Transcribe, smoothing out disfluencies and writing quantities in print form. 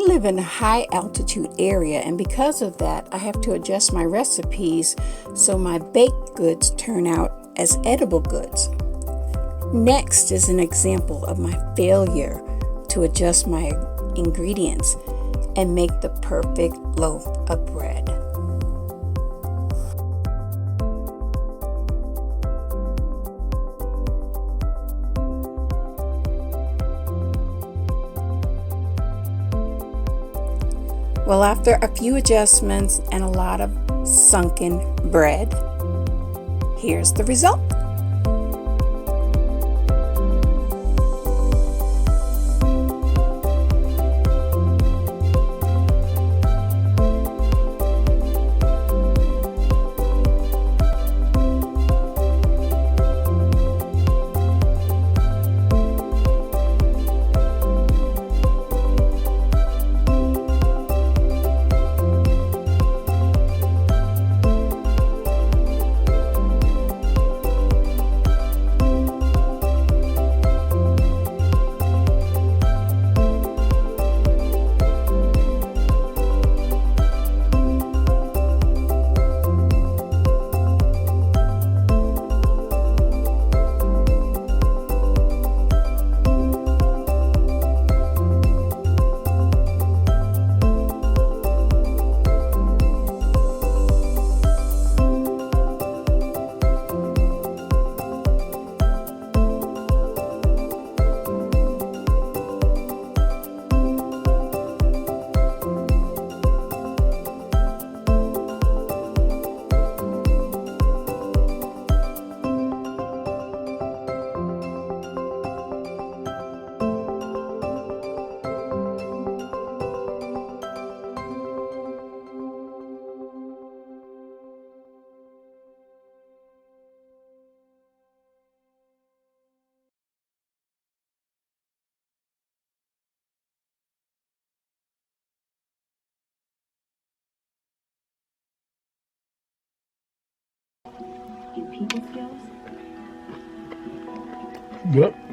live in a high altitude area, and because of that, I have to adjust my recipes so my baked goods turn out as edible goods. Next is an example of my failure to adjust my ingredients and make the perfect loaf of bread. Well, after a few adjustments and a lot of sunken bread, here's the result. And people skills? Yep.